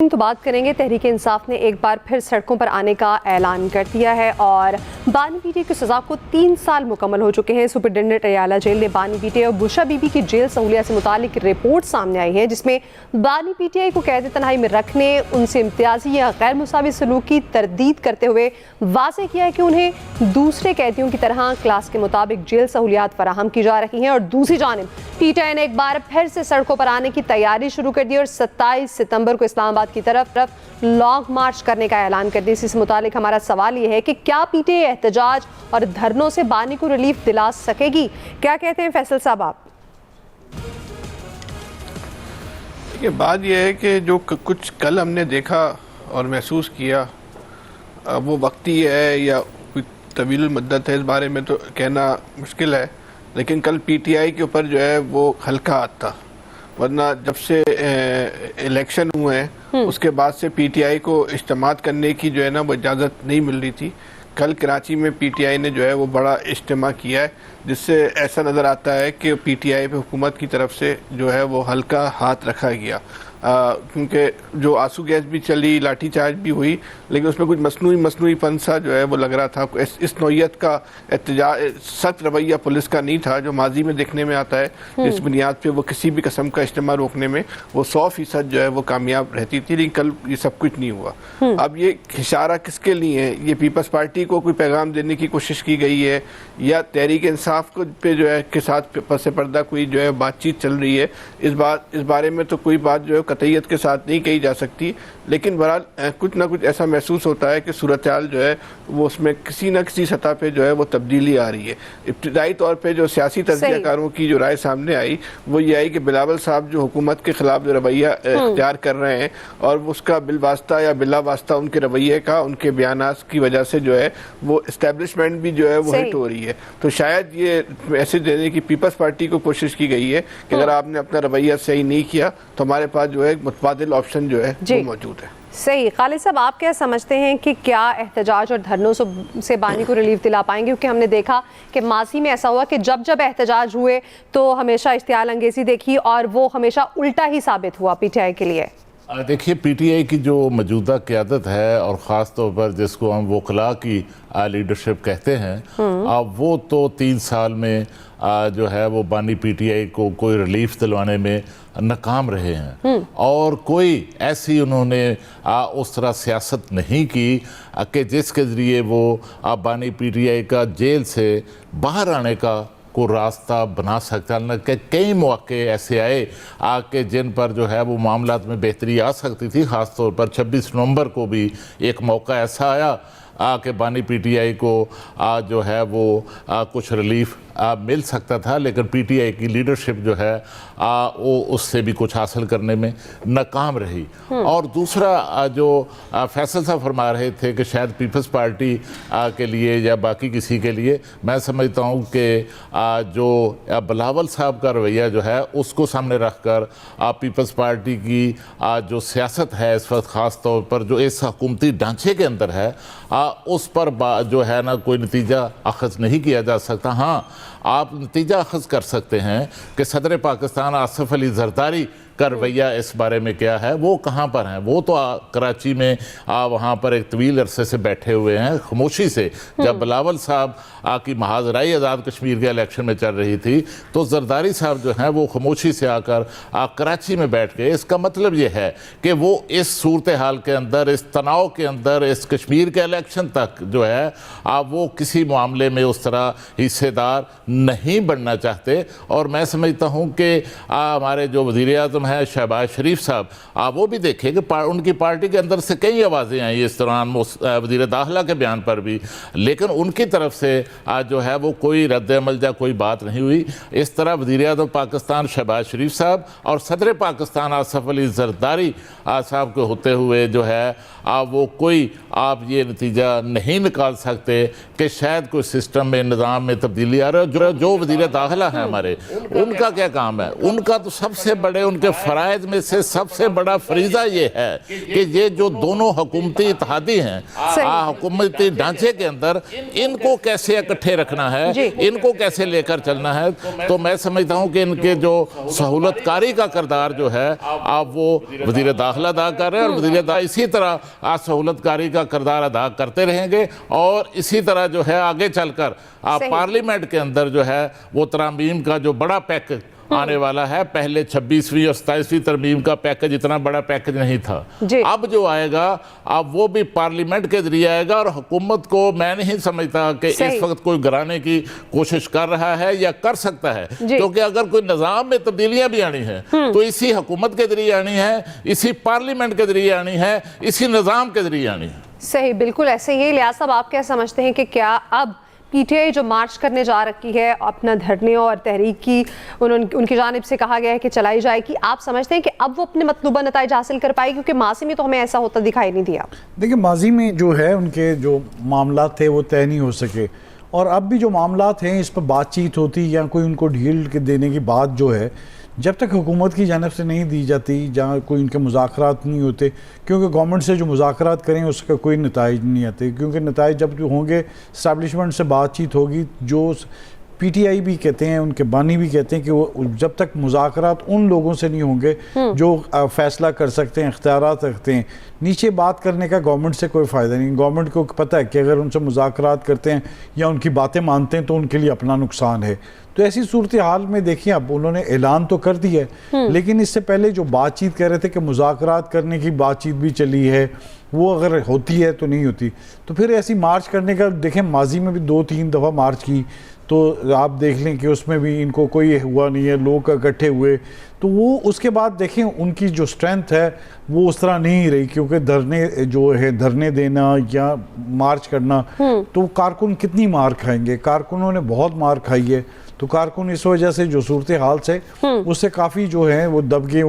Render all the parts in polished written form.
तो बात करेंगे, तहरीक इंसाफ ने एक बार फिर सड़कों पर आने का ऐलान कर दिया है और बानी पीटे की सज़ा को 3 साल मुकम्मल हो चुके हैं। सुपरिटेंडेंट अयाला जेल ने बानी पीटे और बुशरा बीबी की जेल सहूलियत से मुतालिक रिपोर्ट सामने आई है, जिसमें बानी पीटीआई को कैद तन्हाई में रखने, उनसे इम्तियाजी या गैर मुसावी सलूक की तरदीद करते हुए वाज़ेह किया है कि उन्हें दूसरे कैदियों की तरह क्लास के मुताबिक जेल सहूलियात फराहम की जा रही हैं। और दूसरी जानिब पीटीआई ने एक बार फिर से सड़कों पर आने की तैयारी शुरू कर दी और 27 सितंबर को इस्लामाबाद की तरफ लॉन्ग मार्च करने का ऐलान कर दिया। इससे मुतालिक हमारा सवाल ये है कि क्या पीटीआई एहतजाज और धरनों से बानी को रिलीफ दिला सकेगी? क्या कहते हैं फैसल साहब आप? देखिए, बात यह है कि जो कुछ कल हमने देखा और महसूस किया वो वक्ती है या कोई तवील मुद्दत है, इस बारे में तो कहना मुश्किल है। लेकिन कल पीटीआई के ऊपर जो है वो हल्का हाथ था, वरना जब से इलेक्शन हुए हैं उसके बाद से पीटीआई को इज्तिमात करने की जो है ना वो इजाज़त नहीं मिल रही थी। कल कराची में पीटीआई ने जो है वो बड़ा इज्तिमा किया है, जिससे ऐसा नज़र आता है कि पीटीआई पे हुकूमत की तरफ से जो है वो हल्का हाथ रखा गया। क्योंकि जो आंसू गैस भी चली, लाठी चार्ज भी हुई, लेकिन उसमें कुछ मसनूई सा जो है वो लग रहा था। इस नौयत का एहतजाज, सख्त रवैया पुलिस का नहीं था जो माजी में देखने में आता है, जिस बुनियाद पे वो किसी भी किस्म का इज्तिमा रोकने में वो 100% जो है वो कामयाब रहती थी। लेकिन कल ये सब कुछ नहीं हुआ। अब ये इशारा किसके लिए है? ये पीपल्स पार्टी को कोई पैगाम देने की कोशिश की गई है या तहरीक इंसाफ को पे जो है के साथ पस पर्दा कोई जो है बातचीत चल रही है? इस बारे में तो कोई बात जो है कतईयत के साथ नहीं कही जा सकती। लेकिन बहरहाल कुछ ना कुछ ऐसा महसूस होता है कि सूरत हाल जो है वो उसमें किसी न किसी सतह पे जो है वो तब्दीली आ रही है। इब्तिदाई तौर पे जो सियासी तजज़ियाकारों की जो राय सामने आई वो ये आई कि बिलावल साहब जो हुकूमत के खिलाफ जो रवैया इख्तियार कर रहे हैं और उसका बिलवास्ता या बिला वास्ता उनके रवैये का, उनके बयानात की वजह से जो है वो इस्टेब्लिशमेंट भी जो है वो हिट हो रही है। तो शायद ये मैसेज देने की पीपल्स पार्टी को कोशिश की गई है कि अगर आपने अपना रवैया सही नहीं किया तो हमारे पास जो है मुतबादिल ऑप्शन जो है वो मौजूद है। सही। खालिद साहब, आप क्या समझते हैं कि क्या एहतजाज और धरनों से बानी को रिलीफ दिला पाएंगे? क्योंकि हमने देखा कि माजी में ऐसा हुआ कि जब एहतजाज हुए तो हमेशा इश्तियाल अंगेजी देखी और वो हमेशा उल्टा ही साबित हुआ पीटीआई के लिए। देखिए, पीटीआई की जो मौजूदा क़यादत है और ख़ास तौर पर जिसको हम वकला की लीडरशिप कहते हैं, अब वो तो 3 साल में जो है वो बानी पीटीआई को कोई रिलीफ दिलवाने में नाकाम रहे हैं और कोई ऐसी उन्होंने उस तरह सियासत नहीं की कि जिसके ज़रिए वो बानी पीटीआई का जेल से बाहर आने का को रास्ता बना सकता है। कि कई मौके ऐसे आए कि जिन पर जो है वो मामलात में बेहतरी आ सकती थी। ख़ास तौर पर 26 नवंबर को भी एक मौका ऐसा आया कि बानी पीटीआई को जो है वो कुछ रिलीफ मिल सकता था, लेकिन पीटीआई की लीडरशिप जो है वो उससे भी कुछ हासिल करने में नाकाम रही। और दूसरा जो फैसल साहब फरमा रहे थे कि शायद पीपल्स पार्टी के लिए या बाकी किसी के लिए, मैं समझता हूँ कि जो बिलावल साहब का रवैया जो है उसको सामने रख कर पीपल्स पार्टी की जो सियासत है इस वक्त ख़ास तौर पर जो इस हुकूमती ढांचे के अंदर है उस पर जो है ना कोई नतीजा अखज़ नहीं किया जा सकता। हाँ, आप नतीजा अखज़ कर सकते हैं कि सदर पाकिस्तान आसिफ अली जरदारी का रवैया इस बारे में क्या है, वो कहाँ पर हैं। वो तो कराची में वहाँ पर एक तवील अरसे से बैठे हुए हैं खामोशी से। जब बिलावल साहब की महाजराई आज़ाद कश्मीर के इलेक्शन में चल रही थी तो जरदारी साहब जो हैं वो खामोशी से आकर कराची में बैठ गए। इसका मतलब ये है कि वो इस सूरत हाल के अंदर, इस तनाव के अंदर, इस कश्मीर के इलेक्शन तक जो है वो किसी मामले में उस तरह हिस्सेदार नहीं बनना चाहते। और मैं समझता हूँ कि हमारे जो वज़ीर आज़म है शहबाज शरीफ साहब, आप वो भी देखें कि उनकी पार्टी के अंदर से कई आवाज़ें आई इस दौरान वज़ीर दाखिला के बयान पर भी, लेकिन उनकी तरफ से जो है वो कोई रद्द अमल या कोई बात नहीं हुई। इस तरह वज़ीर आज़म पाकिस्तान शहबाज शरीफ साहब और सदर पाकिस्तान आसिफ अली जरदारी साहब के होते हुए जो है वो कोई आप ये नतीजा नहीं निकाल सकते कि शायद कोई सिस्टम में, निज़ाम में तब्दीली आ रही है। जो वज़ीर दाखिला है हमारे, उनका क्या काम है? उनका तो सबसे बड़े उनके फ़राइज़ में से सबसे बड़ा फरीज़ा ये है कि ये जो दोनों हुकूमती इत्तेहादी हैं, हुकूमती ढांचे के अंदर, इनको कैसे इकट्ठे रखना है, इनको कैसे लेकर चलना है। तो मैं समझता हूँ कि इनके जो सहूलतकारी का किरदार जो है आप वो वज़ीर दाखिला अदा कर रहे हैं, और वज़ीर दाखिला इसी तरह आज सहूलतकारी का किरदार अदा करते रहेंगे, और इसी तरह जो है आगे चलकर आप पार्लियामेंट के अंदर जो है वो तरमीम का जो बड़ा पैकेज आने वाला है, पहले 26वीं और 27वीं तरमीम का पैकेज इतना बड़ा पैकेज नहीं था, अब जो आएगा अब वो भी पार्लियामेंट के जरिए आएगा। और हुकूमत को मैं नहीं समझता कि इस वक्त कोई गिराने की कोशिश कर रहा है या कर सकता है, क्योंकि अगर कोई निज़ाम में तब्दीलियां भी आनी है तो इसी हुकूमत के जरिए आनी है, इसी पार्लियामेंट के जरिए आनी है, इसी निज़ाम के जरिए आनी है। सही, बिल्कुल ऐसे ही। लियाज़ साहब, आप क्या समझते हैं कि क्या अब पीटीआई जो मार्च करने जा रखी है, अपना धरने और तहरीक की उनकी जानिब से कहा गया है कि चलाई जाएगी, आप समझते हैं कि अब वो अपने मतलूबा नताइज हासिल कर पाएगी? क्योंकि माजी में तो हमें ऐसा होता दिखाई नहीं दिया। देखिए, माजी में जो है उनके जो मामला थे वो तय नहीं हो सके, और अब भी जो मामला हैं इस पर बातचीत होती या कोई उनको ढील देने की बात जो है, जब तक हुकूमत की जानब से नहीं दी जाती, जहाँ कोई उनके मुज़ाकरात नहीं होते, क्योंकि गवर्नमेंट से जो मुज़ाकरात करें उसका कोई नताइज नहीं आते, क्योंकि नताइज जब जो होंगे इस्टेब्लिशमेंट से बातचीत होगी, जो पीटीआई भी कहते हैं, उनके बानी भी कहते हैं कि वो जब तक मुज़ाकरात उन लोगों से नहीं होंगे जो फ़ैसला कर सकते हैं, इख्तियारात रखते हैं, नीचे बात करने का गवर्नमेंट से कोई फ़ायदा नहीं। गवर्नमेंट को पता है कि अगर उनसे मुज़ाकरात करते हैं या उनकी बातें मानते हैं तो उनके लिए अपना नुकसान है। तो ऐसी सूरत हाल में देखिए, अब उन्होंने ऐलान तो कर दिया है, लेकिन इससे पहले जो बातचीत कर रहे थे कि मुज़ाकरात करने की बातचीत भी चली है, वो अगर होती है तो नहीं होती, तो फिर ऐसी मार्च करने का, देखें माजी में भी 2-3 दफ़ा मार्च की, तो आप देख लें कि उसमें भी इनको कोई हुआ नहीं है, लोग इकट्ठे हुए, तो वो उसके बाद देखें उनकी जो स्ट्रेंथ है वो उस तरह नहीं रही, क्योंकि धरने जो है, धरने देना या मार्च करना, तो कारकुन कितनी मार खाएंगे? कारकुनों ने बहुत मार खाई है, तो कारकुन इस वजह से जो सूरत हाल से उससे काफ़ी जो है वो दब गए।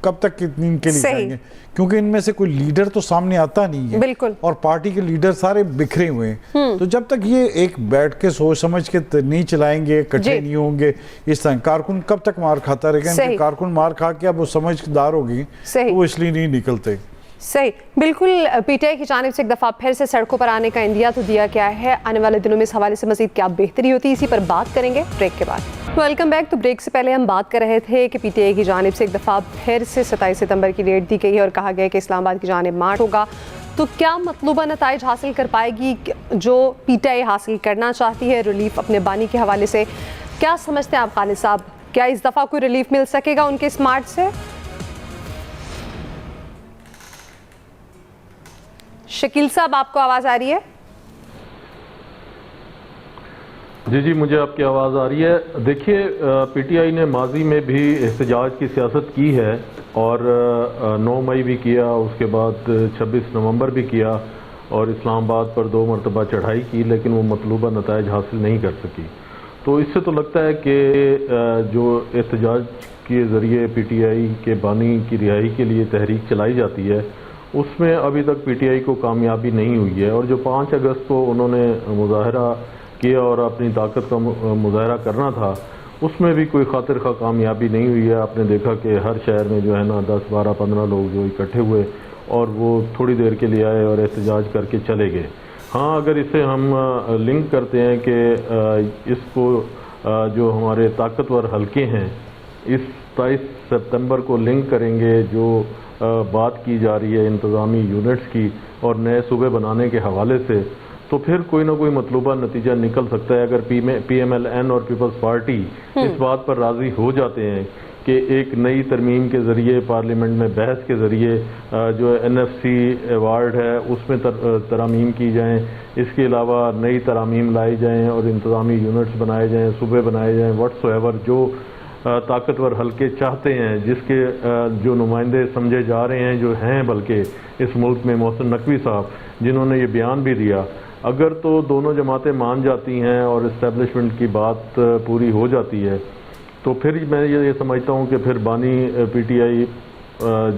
कब तक कितनी इनके लिए जाएंगे, क्योंकि इनमें से कोई लीडर तो सामने आता नहीं है, बिल्कुल, और पार्टी के लीडर सारे बिखरे हुए हैं। तो जब तक ये एक बैठ के सोच समझ के नहीं चलाएंगे, इकट्ठे नहीं होंगे, इस तरह कारकुन कब तक मार खाता रहेगा? कारकुन मार खा के अब वो समझदार होगी, तो वो इसलिए नहीं निकलते। सही, बिल्कुल। पीटीआई की जानिब से एक दफ़ा फिर से सड़कों पर आने का इंदिया तो दिया गया है। आने वाले दिनों में इस हवाले से मज़ीद क्या बेहतरी होती है, इसी पर बात करेंगे ब्रेक के बाद। Welcome back. तो ब्रेक से पहले हम बात कर रहे थे कि पीटीआई की जानिब से एक दफ़ा फिर से 27 सितंबर की डेट दी गई है और कहा गया है कि इस्लामाबाद की जानिब मार्च होगा। तो क्या मतलूबा नताइज हासिल कर पाएगी जो पीटीआई हासिल करना चाहती है? रिलीफ अपने बानी के हवाले से क्या समझते हैं आप खालिद साहब? क्या इस दफ़ा कोई रिलीफ मिल सकेगा उनके इस मार्च से? शकील साहब, आपको आवाज़ आ रही है? जी, मुझे आपकी आवाज़ आ रही है। देखिए, पीटीआई ने माजी में भी एहतजाज की सियासत की है, और 9 मई भी किया, उसके बाद 26 नवंबर भी किया, और इस्लामाबाद पर 2 मरतबा चढ़ाई की, लेकिन वो मतलूबा नताइज हासिल नहीं कर सकी। तो इससे तो लगता है कि जो एहतजाज के ज़रिए पीटीआई के बानी की रिहाई के लिए तहरीक चलाई जाती है, उसमें अभी तक पीटीआई को कामयाबी नहीं हुई है। और जो 5 अगस्त को उन्होंने मुजाहरा किया और अपनी ताकत का मुजाहरा करना था, उसमें भी कोई खातिर खा कामयाबी नहीं हुई है। आपने देखा कि हर शहर में जो है ना 10, 12, 15 लोग जो इकट्ठे हुए और वो थोड़ी देर के लिए आए और एहतजाज करके चले गए। हाँ, अगर इसे हम लिंक करते हैं कि इसको जो हमारे ताकतवर हलके हैं, इस 27 सितंबर को लिंक करेंगे, जो बात की जा रही है इंतज़ामी यूनिट्स की और नए सूबे बनाने के हवाले से, तो फिर कोई ना कोई मतलूबा नतीजा निकल सकता है। अगर PMLN और पीपल्स पार्टी इस बात पर राज़ी हो जाते हैं कि एक नई तरमीम के ज़रिए पार्लियामेंट में बहस के ज़रिए जो NFC अवार्ड है उसमें तरामीम की जाएँ, इसके अलावा नई तरामीम लाई जाएँ और इंतज़ामी यूनिट्स बनाए जाएँ, सूबे बनाए जाएँ, व्हाट्सएवर जो ताकतवर हल्के चाहते हैं, जिसके जो नुमाइंदे समझे जा रहे हैं, जो हैं बल्कि इस मुल्क में मोहसिन नकवी साहब, जिन्होंने ये बयान भी दिया, अगर तो दोनों जमातें मान जाती हैं और इस्टेब्लिशमेंट की बात पूरी हो जाती है, तो फिर मैं ये समझता हूँ कि फिर बानी पीटीआई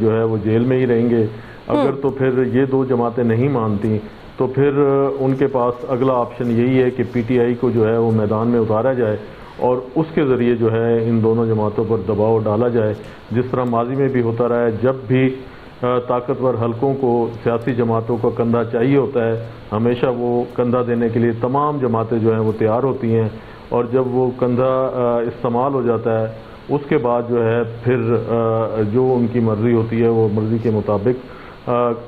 जो है वो जेल में ही रहेंगे। अगर तो फिर ये 2 जमातें नहीं मानती, तो फिर उनके पास अगला ऑप्शन यही है कि पीटीआई को जो है वो मैदान में उतारा जाए और उसके ज़रिए जो है इन दोनों जमातों पर दबाव डाला जाए, जिस तरह माजी में भी होता रहा है। जब भी ताकतवर हलकों को सियासी जमातों का कंधा चाहिए होता है, हमेशा वो कंधा देने के लिए तमाम जमातें जो हैं वो तैयार होती हैं, और जब वो कंधा इस्तेमाल हो जाता है उसके बाद जो है फिर जो उनकी मर्ज़ी होती है वो मर्ज़ी के मुताबिक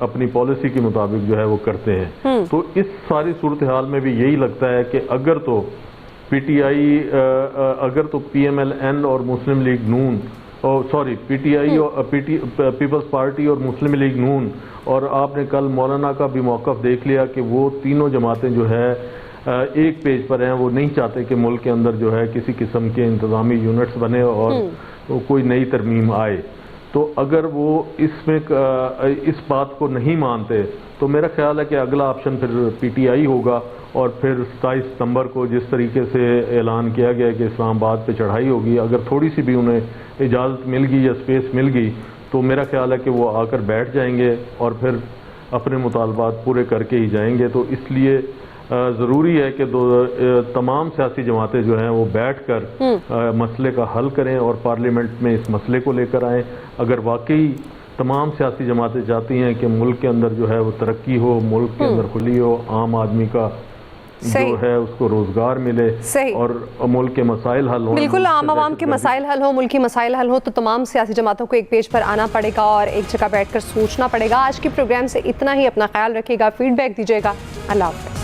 अपनी पॉलिसी के मुताबिक जो है वो करते हैं। तो इस सारी सूरत हाल में भी यही लगता है कि अगर तो पीटीआई अगर तो पीएमएलएन और मुस्लिम लीग नून पीटीआई और पीपल्स पार्टी और मुस्लिम लीग नून, और आपने कल मौलाना का भी मौक़िफ़ देख लिया कि वो तीनों जमातें जो है एक पेज पर हैं। वो नहीं चाहते कि मुल्क के अंदर जो है किसी किस्म के इंतज़ामी यूनिट्स बने और कोई नई तरमीम आए। तो अगर वो इसमें इस बात को नहीं मानते तो मेरा ख्याल है कि अगला ऑप्शन फिर पीटीआई होगा, और फिर 27 सितंबर को जिस तरीके से ऐलान किया गया कि इस्लामाबाद पे चढ़ाई होगी, अगर थोड़ी सी भी उन्हें इजाज़त मिल गई या स्पेस मिल गई तो मेरा ख्याल है कि वो आकर बैठ जाएंगे और फिर अपने मुतालबात पूरे करके ही जाएंगे। तो इसलिए ज़रूरी है कि तमाम सियासी जमातें जो हैं वो बैठकर मसले का हल करें और पार्लियामेंट में इस मसले को लेकर आएँ। अगर वाकई तमाम सियासी जमातें चाहती हैं कि मुल्क के अंदर जो है वो तरक्की हो, मुल्क के अंदर खुली हो, आम आदमी का जो है उसको रोजगार मिले और मुल्क के मसाइल हल हो, बिल्कुल आम के मसाइल हल हो, मुल्की मसाइल हल हो, तो तमाम सियासी जमातों को एक पेज पर आना पड़ेगा और एक जगह बैठकर सोचना पड़ेगा। आज के प्रोग्राम से इतना ही। अपना ख्याल रखिएगा, फीडबैक दीजिएगा। अल्लाह हाफ़िज़।